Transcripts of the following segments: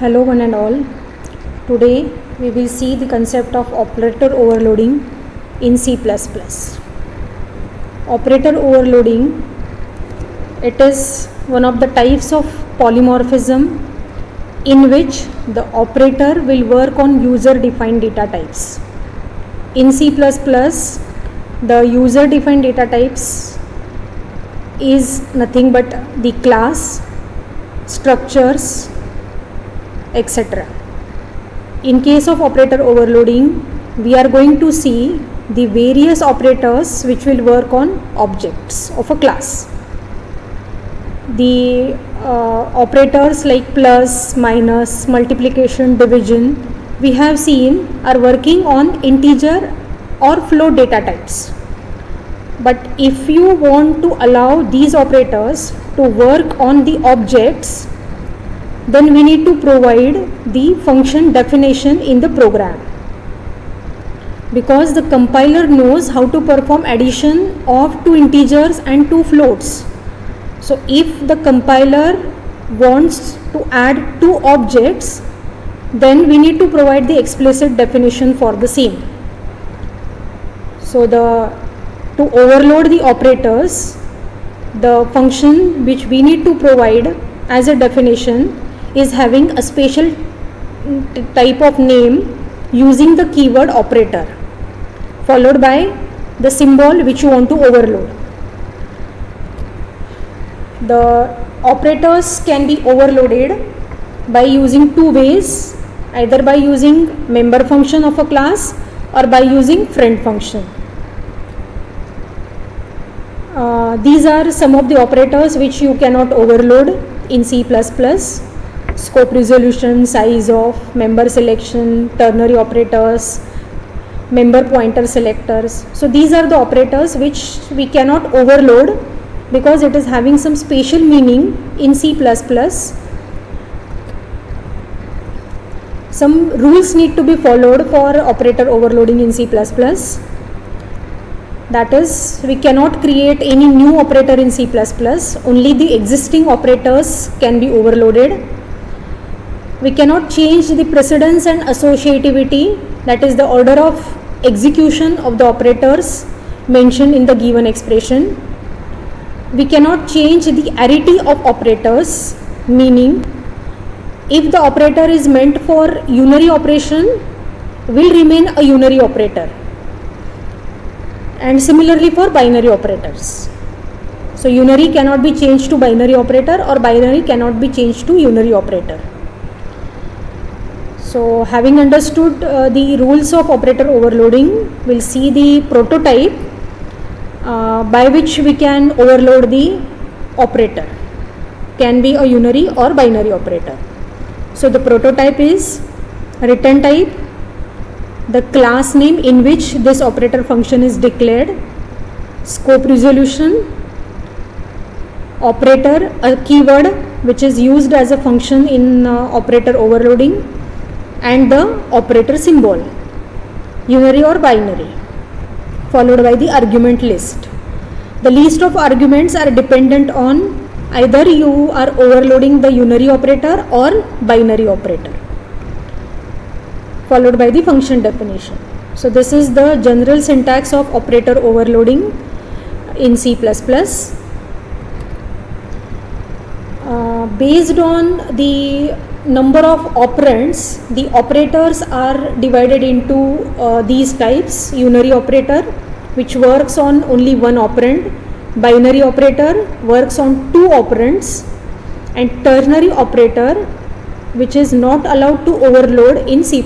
Hello one and all. Today we will see the concept of operator overloading in C++. Operator overloading, it is one of the types of polymorphism in which the operator will work on user defined data types. In C++, the user defined data types is nothing but the class, structures, etc. In case of operator overloading, we are going to see the various operators which will work on objects of a class. The operators like plus, minus, multiplication, division, we have seen are working on integer or float data types. But if you want to allow these operators to work on the objects, then we need to provide the function definition in the program, because the compiler knows how to perform addition of two integers and two floats. So if the compiler wants to add two objects, then we need to provide the explicit definition for the same. So to overload the operators, the function which we need to provide as a definition is having a special type of name using the keyword operator followed by the symbol which you want to overload. The operators can be overloaded by using two ways, either by using member function of a class or by using friend function. These are some of the operators which you cannot overload in C++. Scope resolution, size of, member selection, ternary operators, member pointer selectors. So these are the operators which we cannot overload because it is having some special meaning in C++. Some rules need to be followed for operator overloading in C++. That is, we cannot create any new operator in C++. Only the existing operators can be overloaded. We cannot change the precedence and associativity, that is the order of execution of the operators mentioned in the given expression. We cannot change the arity of operators, meaning if the operator is meant for unary operation, will remain a unary operator, and similarly for binary operators. So unary cannot be changed to binary operator or binary cannot be changed to unary operator. So having understood the rules of operator overloading, we'll see the prototype by which we can overload the operator. Can be a unary or binary operator. So the prototype is return type, the class name in which this operator function is declared, scope resolution, operator, a keyword which is used as a function in operator overloading, and the operator symbol, unary or binary, followed by the argument list. The list of arguments are dependent on either you are overloading the unary operator or binary operator, followed by the function definition. So this is the general syntax of operator overloading in C++. Based on the number of operands, the operators are divided into these types: unary operator, which works on only one operand; binary operator works on two operands; and ternary operator, which is not allowed to overload in C++.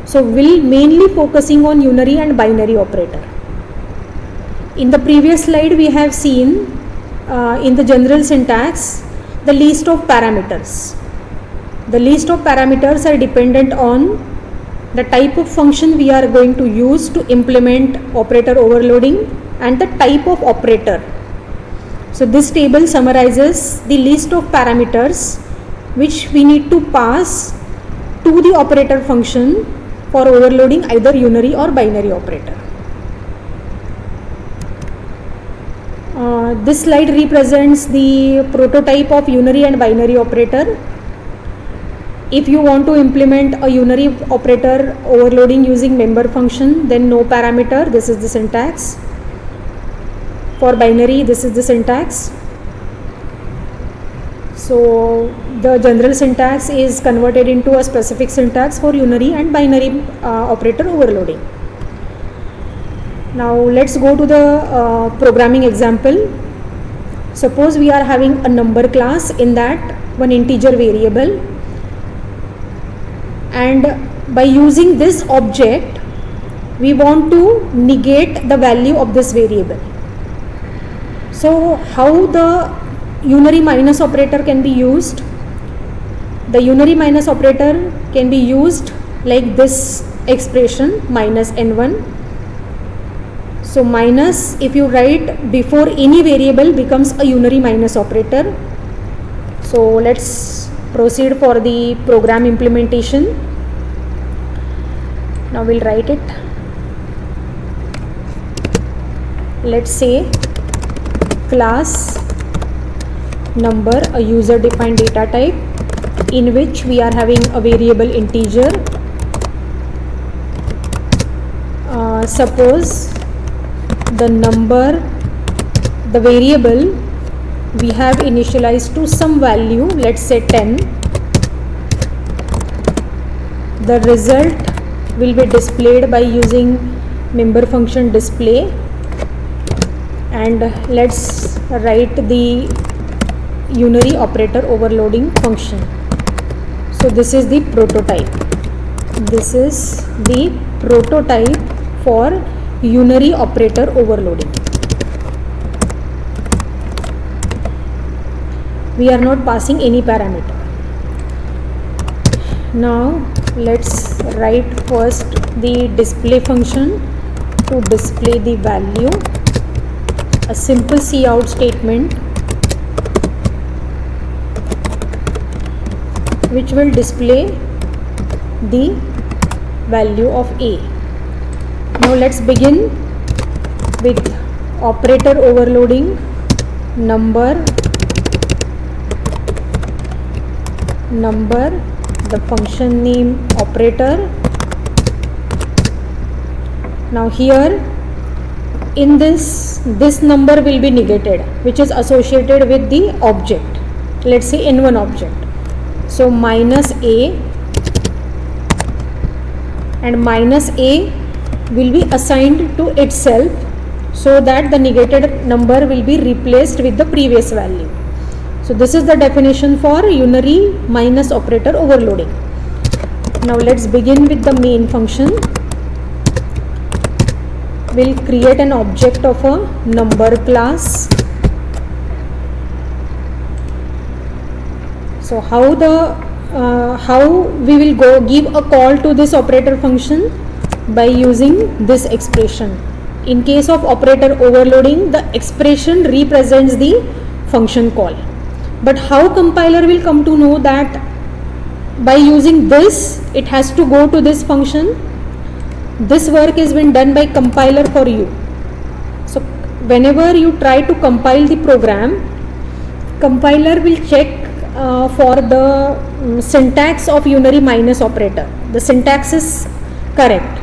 So we'll mainly focusing on unary and binary operator. In the previous slide we have seen in the general syntax the list of parameters. The list of parameters are dependent on the type of function we are going to use to implement operator overloading and the type of operator. So this table summarizes the list of parameters which we need to pass to the operator function for overloading either unary or binary operator. This slide represents the prototype of unary and binary operator. If you want to implement a unary operator overloading using member function, then no parameter, this is the syntax. For binary, this is the syntax. So the general syntax is converted into a specific syntax for unary and binary operator overloading. Now let's go to the programming example. Suppose we are having a number class, in that one integer variable, and by using this object we want to negate the value of this variable. So how the unary minus operator can be used? The unary minus operator can be used like this expression, minus n1. So minus, if you write before any variable, becomes a unary minus operator. So let's proceed for the program implementation. Now we'll write it. Let's say class number, a user defined data type, in which we are having a variable integer. Suppose the number, the variable we have initialized to some value, let's say 10. The result will be displayed by using member function display, and let's write the unary operator overloading function. So this is the prototype. This is the prototype for unary operator overloading. We are not passing any parameter. Now let's write first the display function to display the value, a simple cout statement which will display the value of A. Now let's begin with operator overloading number, the function name operator. Now here in this number will be negated, which is associated with the object, let's say n1 object. So minus A, and minus A will be assigned to itself, so that the negated number will be replaced with the previous value. So this is the definition for unary minus operator overloading. Now let's begin with the main function. We'll create an object of a number class. So how we will go give a call to this operator function? By using this expression. In case of operator overloading, the expression represents the function call. But how compiler will come to know that by using this it has to go to this function? This work is been done by compiler for you. So whenever you try to compile the program, compiler will check for the syntax of unary minus operator. The syntax is correct.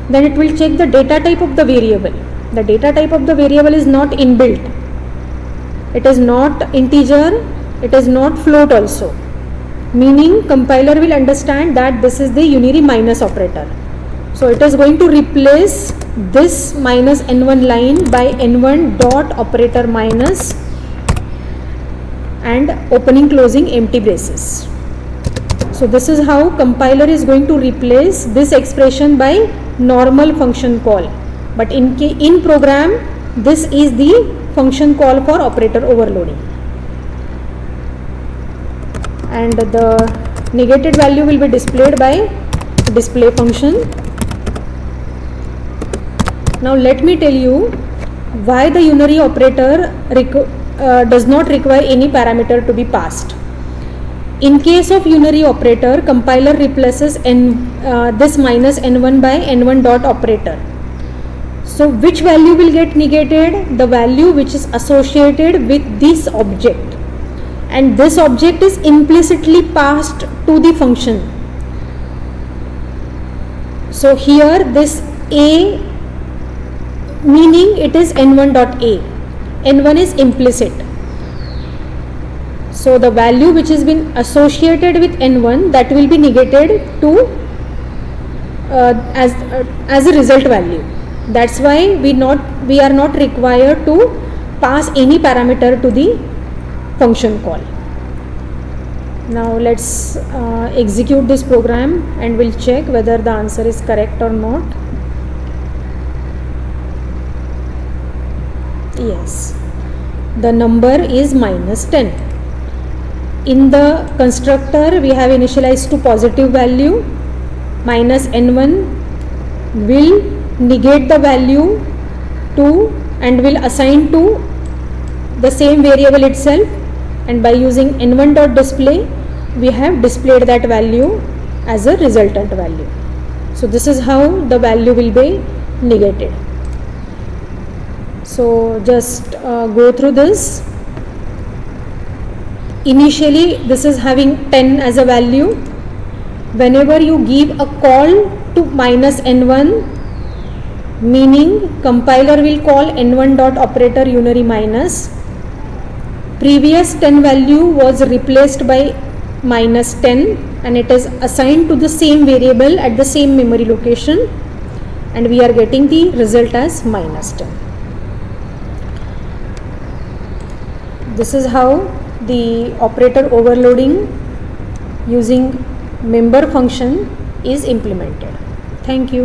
Then it will check the data type of the variable. The data type of the variable is not inbuilt. It is not integer, it is not float also. Meaning compiler will understand that this is the unary minus operator. So it is going to replace this minus n1 line by n1 dot operator minus and opening closing empty braces. So this is how compiler is going to replace this expression by normal function call. But in program, this is the function call for operator overloading. And the negated value will be displayed by display function. Now let me tell you why the unary operator does not require any parameter to be passed. In case of unary operator, compiler replaces this minus n1 by n1 dot operator. So which value will get negated? The value which is associated with this object. and this object is implicitly passed to the function. So here this a, meaning it is n1 dot a, n1 is implicit. So the value which has been associated with n1, that will be negated to as a result value. That's why we are not required to pass any parameter to the function call. Now let's execute this program and we'll check whether the answer is correct or not. Yes, the number is -10. In the constructor we have initialized to positive value. Minus n1 will negate the value to and will assign to the same variable itself, and by using n1 dot display we have displayed that value as a resultant value. So this is how the value will be negated. So just go through this. Initially this is having 10 as a value. Whenever you give a call to minus n1, meaning compiler will call n1 dot operator unary minus, previous 10 value was replaced by minus 10 and it is assigned to the same variable at the same memory location, and we are getting the result as minus 10. This is how the operator overloading using member function is implemented. Thank you.